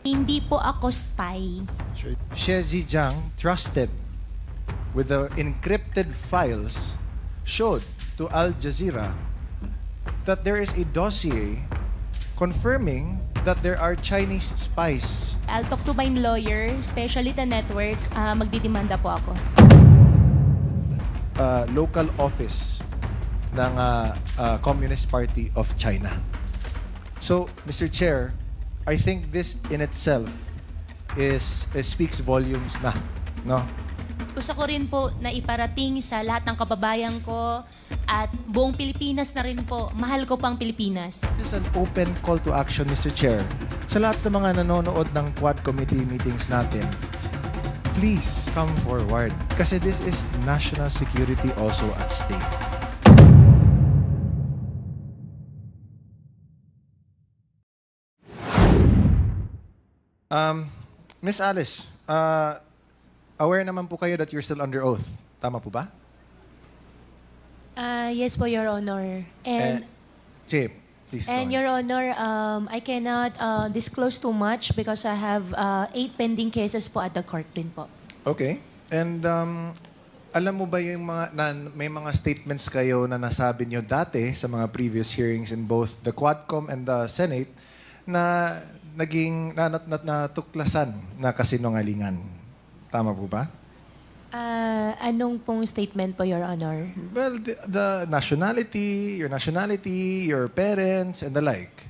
Hindi po ako spy. Xie Zhejiang, trusted with the encrypted files, showed to Al Jazeera that there is a dossier confirming that there are Chinese spies. I'll talk to my lawyer, especially the network. Magdidemanda po ako. Local office ng Communist Party of China. So, Mr. Chair, I think this in itself speaks volumes na, no? Gusto ko rin po na iparating sa lahat ng kababayan ko at buong Pilipinas na rin po. Mahal ko pang Pilipinas. This is an open call to action, Mr. Chair. Sa lahat ng mga nanonood ng Quad Committee meetings natin, please come forward. Kasi this is national security also at stake. Miss Alice, aware naman po kayo that you're still under oath. Tama po ba? Yes po, Your Honor. And Chip, please go on. Your Honor, I cannot disclose too much because I have 8 pending cases po at the court din po. Okay. And alam mo ba yung may mga statements kayo na nasabi nyo dati sa mga previous hearings in both the Quadcom and the Senate na naging natuklasan na kasinungalingan? Tama po ba? Anong pong statement po, Your Honor? Well, the nationality, your parents, and the like.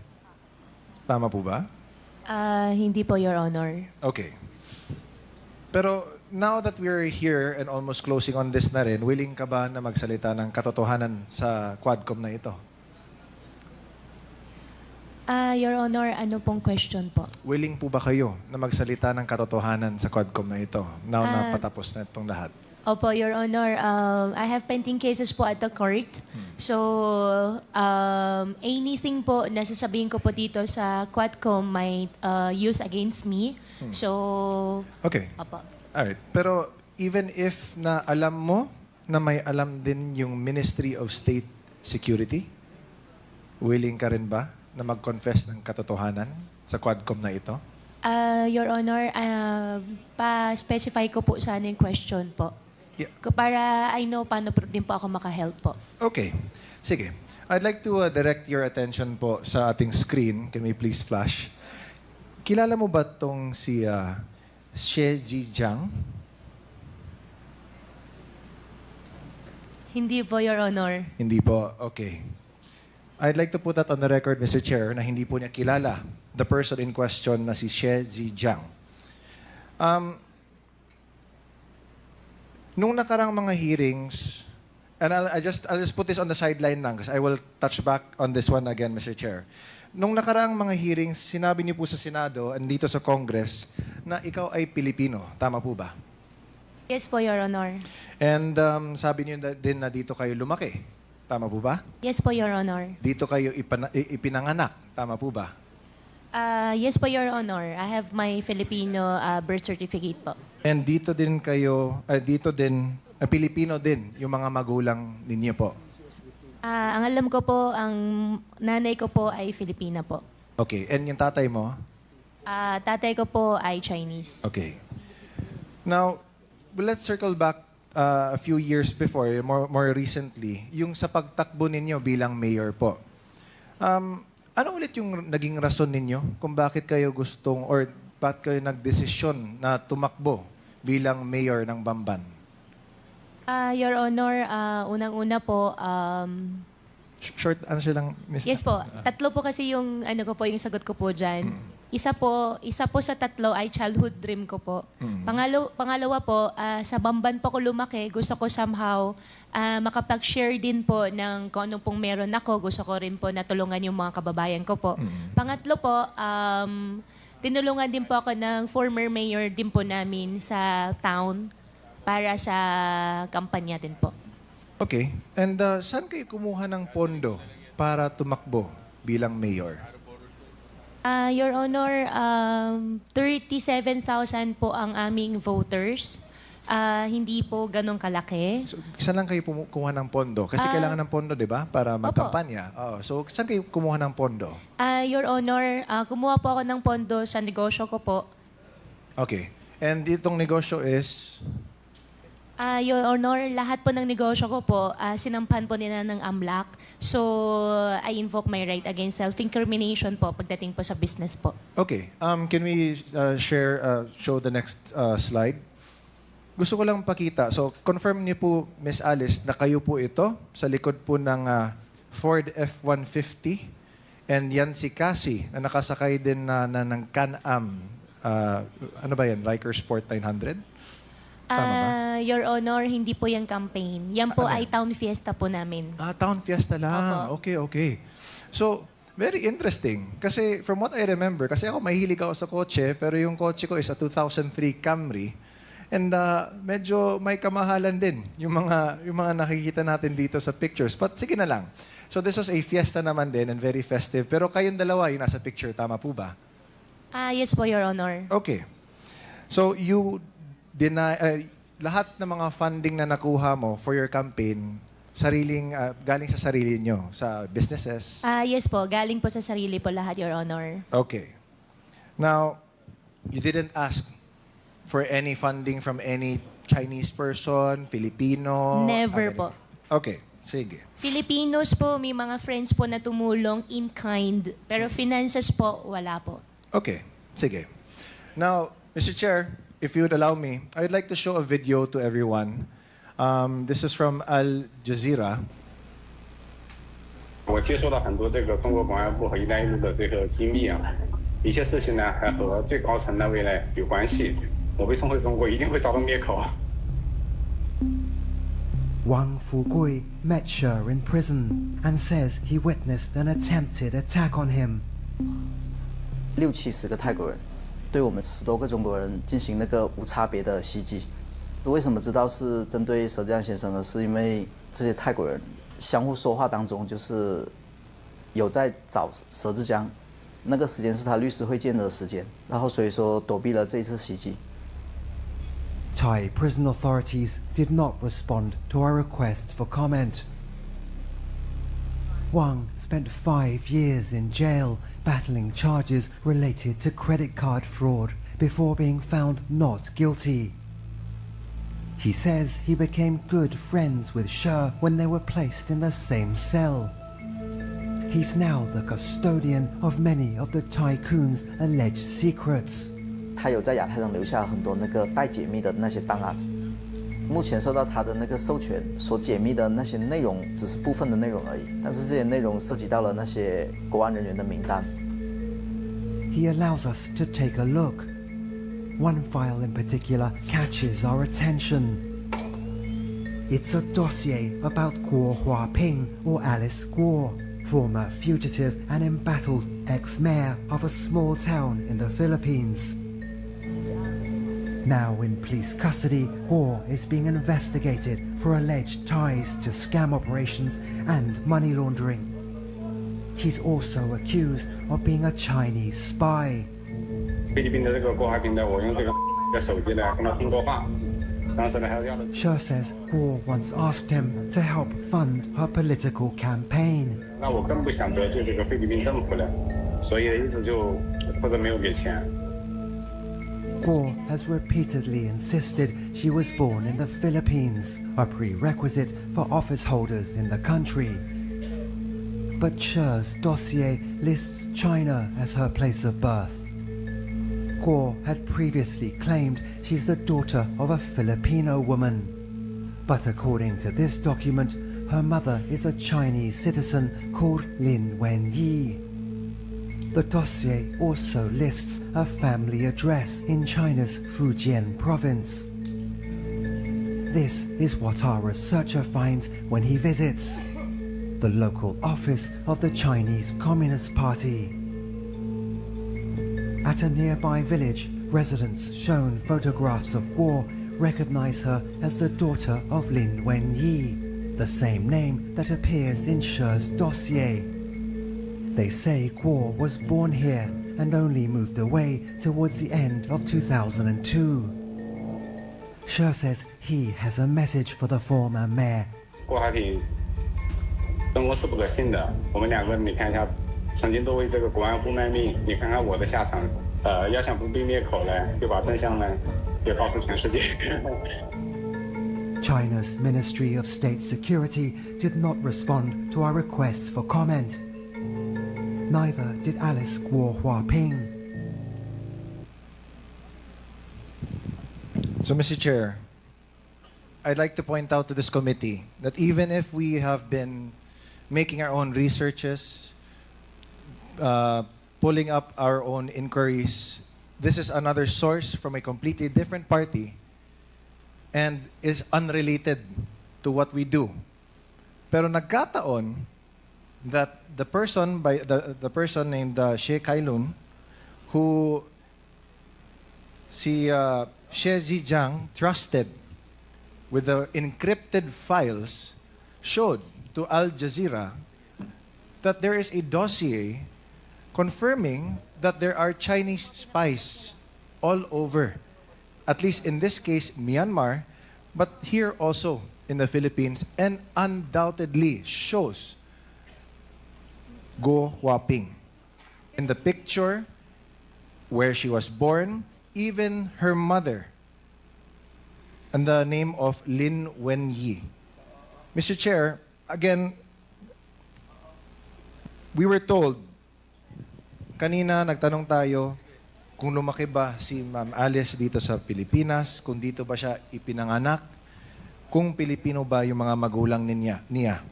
Tama po ba? Hindi po, Your Honor. Okay. Pero now that we're here and almost closing on this na rin, willing ka ba na magsalita ng katotohanan sa Quadcom na ito? Your Honor, ano pong question po? Willing po ba kayo na magsalita ng katotohanan sa Quadcom na ito now na patapos na itong lahat? Opo, Your Honor. I have pending cases po at the court. So, anything po na sasabihin ko po dito sa Quadcom might use against me. So, okay. Opo. Alright. Pero even if na alam mo na may alam din yung Ministry of State Security, willing ka rin ba na mag-confess ng katotohanan sa Quadcom na ito? Your Honor, pa-specify ko po sana yung question po. Yeah. Para I know paano din po ako makahelp po. Okay. Sige. I'd like to direct your attention po sa ating screen. Can we please flash? Kilala mo ba tong si Xie Zhejiang? Hindi po, Your Honor. Hindi po. Okay. I'd like to put that on the record, Mr. Chair, na hindi po niya kilala the person in question na si Xie Zhejiang. Nung nakarang mga hearings, and I'll just put this on the sideline lang because I will touch back on this one again, Mr. Chair. Nung nakarang mga hearings, sinabi niyo po sa Senado and dito sa Congress na ikaw ay Pilipino. Tama po ba? Yes po, Your Honor. And sabi niyo din na dito kayo lumaki. Tama po ba? Yes po, Your Honor. Dito kayo ipinanganak. Tama po ba? Yes po, Your Honor. I have my Filipino birth certificate po. And dito din kayo, Pilipino din yung mga magulang ninyo po. Ang alam ko po, ang nanay ko po ay Filipina po. Okay. And yung tatay mo? Tatay ko po ay Chinese. Okay. Now, let's circle back a few years before, more recently, yung sa pagtakbo ninyo bilang mayor po. Ano ulit yung naging rason ninyo kung bakit kayo gustong or bakit kayo nagdesisyon na tumakbo bilang mayor ng Bamban? Your Honor, unang-una po, Short answer lang, Miss. yes po, tatlo po kasi yung ano ko po, yung sagot ko po diyan. Isa po sa tatlo ay childhood dream ko po. Pangalawa po, sa Bamban po ko lumaki, gusto ko somehow makapag-share din po ng kung anong pong meron ako. Gusto ko rin po natulungan yung mga kababayan ko po. Pangatlo po, tinulungan din po ako ng former mayor din po namin sa town para sa kampanya din po. Okay. And saan kayo kumuha ng pondo para tumakbo bilang mayor? Your Honor, 37,000 po ang aming voters. Hindi po ganong kalaki. So, saan lang kayo kumuha ng pondo? Kasi kailangan ng pondo, di ba? Para magkampanya. So, saan kayo kumuha ng pondo? Your Honor, kumuha po ako ng pondo sa negosyo ko po. Okay. And itong negosyo is... Your Honor, lahat po ng negosyo ko po, sinampahan po nila ng AMLAC. So, I invoke my right against self-incrimination po pagdating po sa business po. Okay. Can we show the next slide? Gusto ko lang pakita. So, confirm niyo po, Miss Alice, na kayo po ito sa likod po ng Ford F-150. And yan si Cassie, na nakasakay din ng Can-Am. Ano ba yan? Riker Sport 900? Tama ba? Your Honor, hindi po yung campaign. Yan po Ano? ay town fiesta po namin. Town Fiesta lang. Opo. Okay. So, very interesting. Kasi from what I remember, kasi ako mahilig ako sa kotse, pero yung kotse ko is a 2003 Camry. And medyo may kamahalan din yung mga nakikita natin dito sa pictures. But sige na lang. So this was a fiesta naman din and very festive. Pero kayong dalawa yung nasa picture, tama po ba? Yes po, Your Honor. Okay. So you deny lahat ng mga funding na nakuha mo for your campaign galing sa sarili nyo, sa businesses? Yes po, galing po sa sarili po lahat, Your Honor. Okay. Now, you didn't ask for any funding from any Chinese person, Filipino? Never American? po. Okay, sige. Filipinos po, may mga friends po na tumulong in kind. Pero finances po, wala po. Okay, sige. Now, Mr. Chair, if you would allow me, I would like to show a video to everyone. This is from Al Jazeera. 我接收到很多这个中国公安部和“一带一路”的这个机密啊，一些事情呢还和最高层的未来有关系。我被送回中国一定会遭到灭口。 Wang Fugui met Sher in prison and says he witnessed an attempted attack on him. 60-70个泰国人对我们10多个中国人进行那个无差别的袭击。为什么知道是针对佘志安先生呢？是因为这些泰国人相互说话当中就是有在找佘志江，那个时间是他律师会见的时间，然后所以说躲避了这一次袭击。 Thai prison authorities did not respond to our request for comment. Wang spent 5 years in jail battling charges related to credit card fraud before being found not guilty. He says he became good friends with Sher when they were placed in the same cell. He's now the custodian of many of the tycoon's alleged secrets. 他有在亚太上留下很多那个待解密的那些档案，目前受到他的那个授权所解密的那些内容只是部分的内容而已，但是这些内容涉及到了那些国安人员的名单。 He allows us to take a look. One file in particular catches our attention. It's a dossier about Guo Huaping or Alice Guo, former fugitive and embattled ex-mayor of a small town in the Philippines. Now in police custody, Guo is being investigated for alleged ties to scam operations and money laundering. He's also accused of being a Chinese spy. 菲律宾的这个郭华平的，我用这个手机呢跟他通过话，当时呢还要的。 Sher says Guo once asked him to help fund her political campaign. 那我更不想得罪这个菲律宾政府了，所以一直就或者没有给钱。 Guo has repeatedly insisted she was born in the Philippines, a prerequisite for office holders in the country. But Sher's dossier lists China as her place of birth. Guo had previously claimed she's the daughter of a Filipino woman. But according to this document, her mother is a Chinese citizen called Lin Wenyi. The dossier also lists a family address in China's Fujian province. This is what our researcher finds when he visits the local office of the Chinese Communist Party. At a nearby village, residents shown photographs of Guo recognize her as the daughter of Lin Wenyi, the same name that appears in Sher's dossier. They say Guo was born here and only moved away towards the end of 2002. She says he has a message for the former mayor. 郭华平生活是不可信的，我们两个你看一下，曾经都为这个国安部卖命，你看看我的下场。要想不被灭口呢，就把真相呢也告诉全世界。China's Ministry of State Security did not respond to our requests for comment. Neither did Alice Guo Huaping. So, Mr. Chair, I'd like to point out to this committee that even if we have been making our own researches, pulling up our own inquiries, this is another source from a completely different party and is unrelated to what we do. Pero nagkataon that the person named Xie Kailun, who Xie Zhejiang trusted with the encrypted files, showed to Al Jazeera that there is a dossier confirming that there are Chinese spies all over, at least in this case, Myanmar, but here also in the Philippines, and undoubtedly shows Guo Huaping. In the picture, where she was born, even her mother, and the name of Lin Wenyi. Mr. Chair, again, we were told, kanina nagtanong tayo kung lumaki ba si Ma'am Alice dito sa Pilipinas, kung dito ba siya ipinanganak, kung Pilipino ba yung mga magulang niya.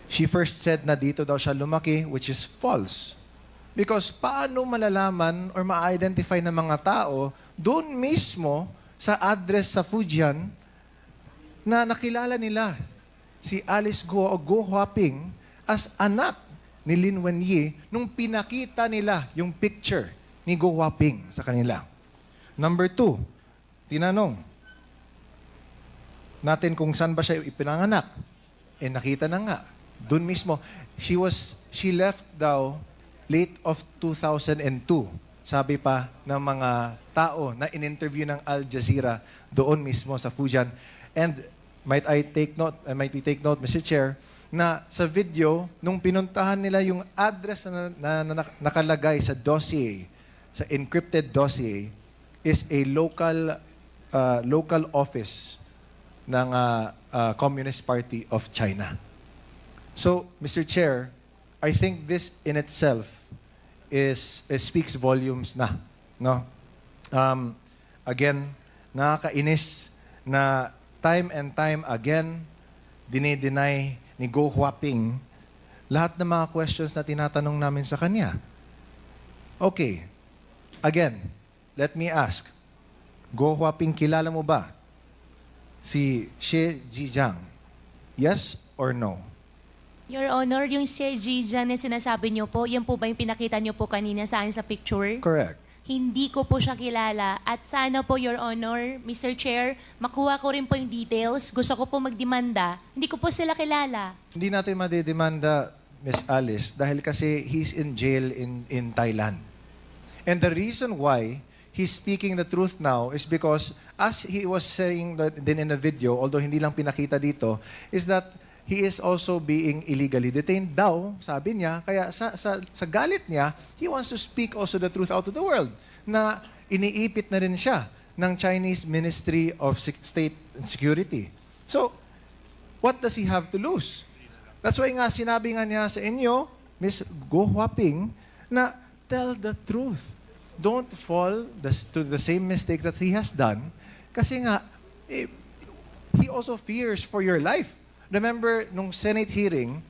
She first said na dito daw siya lumaki, which is false. Because paano malalaman or ma-identify ng mga tao doon mismo sa address sa Fujian na nakilala nila si Alice Guo o Guo Huaping as anak ni Lin Wenyi nung pinakita nila yung picture ni Guo Huaping sa kanila. Number 2, tinanong natin kung saan ba siya ipinanganak. Nakita na nga. Doon mismo, she left daw late of 2002. Sabi pa ng mga tao na in-interview ng Al Jazeera doon mismo sa Fujian. And might we take note, Mr. Chair, na sa video, nung pinuntahan nila yung address na nakalagay sa dossier, sa encrypted dossier, is a local office ng Communist Party of China. So, Mr. Chair, I think this in itself speaks volumes na. No? Again, nakakainis na time and time again, dinideny ni Guo Huaping lahat ng mga questions na tinatanong namin sa kanya. Okay. Again, let me ask. Guo Huaping, kilala mo ba si Xie Zhejiang? Yes or no? Your Honor, yung Xie Zhejiang na sinasabi niyo po, yan po ba yung pinakita niyo po kanina sa akin sa picture? Correct. Hindi ko po siya kilala. At sana po, Your Honor, Mr. Chair, makuha ko rin po yung details. Gusto ko po magdemanda. Hindi ko po sila kilala. Hindi natin madidemanda, Miss Alice, dahil kasi he's in jail in Thailand. And the reason why he's speaking the truth now is because, as he was saying din in the video, although hindi lang pinakita dito, is that he is also being illegally detained daw, sabi niya. Kaya sa galit niya, he wants to speak also the truth out to the world na iniipit na rin siya ng Chinese Ministry of State and Security. So, what does he have to lose? That's why nga sinabi nga niya sa inyo, Ms. Guo Huaping, na tell the truth. Don't fall to the same mistakes that he has done. Kasi nga, he also fears for your life. Remember, nung Senate hearing,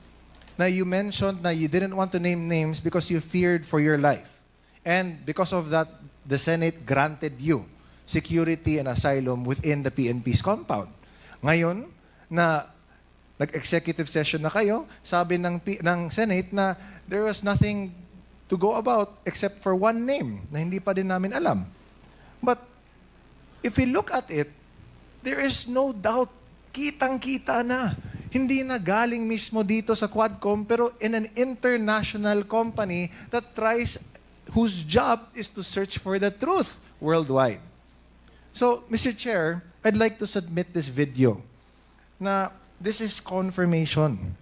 na you mentioned na you didn't want to name names because you feared for your life. And because of that, the Senate granted you security and asylum within the PNP's compound. Ngayon, na nag-executive session na kayo, sabi ng Senate na there was nothing to go about except for one name na hindi pa din namin alam. But if we look at it, there is no doubt, kitang-kita na. Hindi na galing mismo dito sa Quadcom, pero in an international company whose job is to search for the truth worldwide. So, Mr. Chair, I'd like to submit this video. Na this is confirmation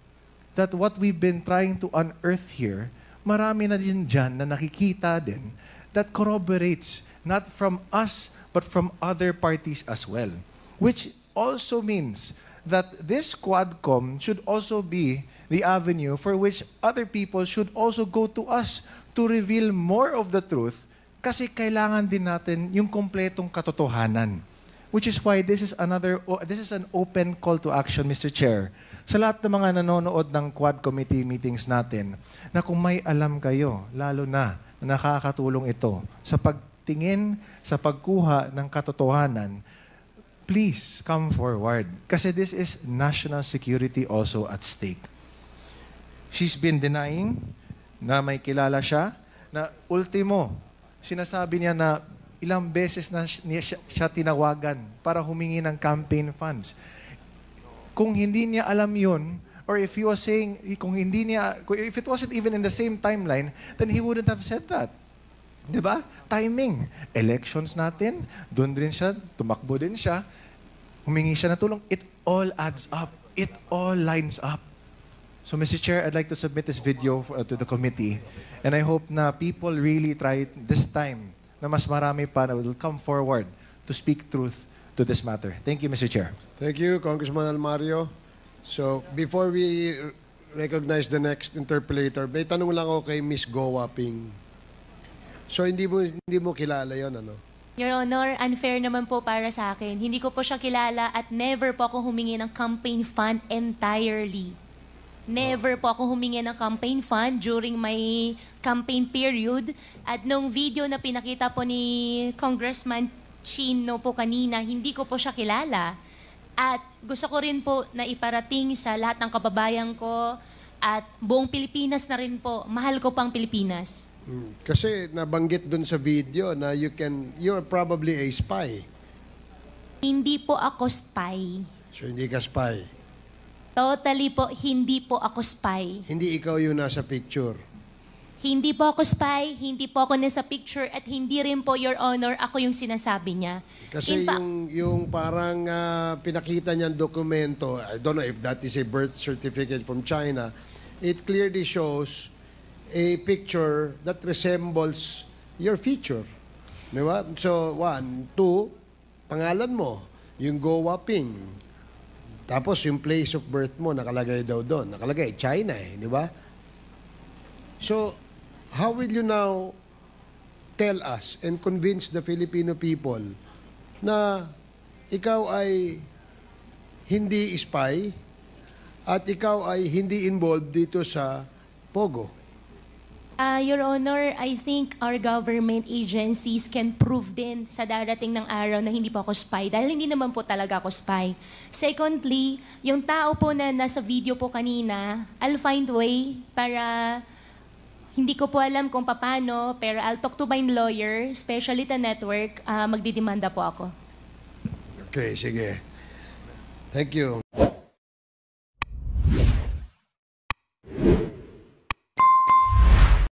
that what we've been trying to unearth here, marami na din dyan na nakikita din that corroborates not from us but from other parties as well. Which also means that this Quadcom should also be the avenue for which other people should also go to us to reveal more of the truth kasi kailangan din natin yung kompletong katotohanan. Which is why this is an open call to action, Mr. Chair. Sa lahat ng mga nanonood ng Quad Committee meetings natin, na kung may alam kayo, lalo na nakakatulong ito sa pagtingin, sa pagkuha ng katotohanan, please come forward. Kasi this is national security also at stake. She's been denying na may kilala siya, na ultimo, sinasabi niya na ilang beses na siya tinawagan para humingi ng campaign funds. Kung hindi niya alam yun, or if he was saying, if it wasn't even in the same timeline, then he wouldn't have said that. Diba? Timing. Elections natin, doon din siya, tumakbo din siya, humingi siya ng tulong. It all adds up. It all lines up. So, Mr. Chair, I'd like to submit this video to the committee, and I hope na people really try this time na mas marami pa na will come forward to speak truth to this matter. Thank you, Mr. Chair. Thank you, Congressman Almario. So, before we recognize the next interpellator, may tanong lang ako kay Miss Go Waping. So, hindi mo kilala yon, ano? Your Honor, unfair naman po para sa akin. Hindi ko po siya kilala at never po ako humingi ng campaign fund entirely. Never po ako humingi ng campaign fund during my campaign period. At nung video na pinakita po ni Congressman Chino po kanina, hindi ko po siya kilala. At gusto ko rin po na iparating sa lahat ng kababayan ko at buong Pilipinas na rin po. Mahal ko pang Pilipinas. Kasi nabanggit dun sa video na you're probably a spy. Hindi po ako spy. So, hindi ka spy. Totally po, hindi po ako spy. Hindi ikaw yung nasa picture. Hindi po ako spy, hindi po ako nasa picture, at hindi rin po, Your Honor, ako yung sinasabi niya. Kasi yung parang pinakita niyang dokumento, I don't know if that is a birth certificate from China, it clearly shows a picture that resembles your feature. Di ba? So, 1, 2, pangalan mo, yung Go Waping. Tapos yung place of birth mo, nakalagay daw doon. Nakalagay, China di ba? So, how will you now tell us and convince the Filipino people na ikaw ay hindi spy at ikaw ay hindi involved dito sa Pogo? Your Honor, I think our government agencies can prove din sa darating ng araw na hindi po ako spy dahil hindi naman po talaga ako spy. Secondly, yung tao po na nasa video po kanina, I'll find way para, hindi ko po alam kung paano, pero I'll talk to my lawyer, especially the network, magdidemanda po ako. Okay, sige. Thank you.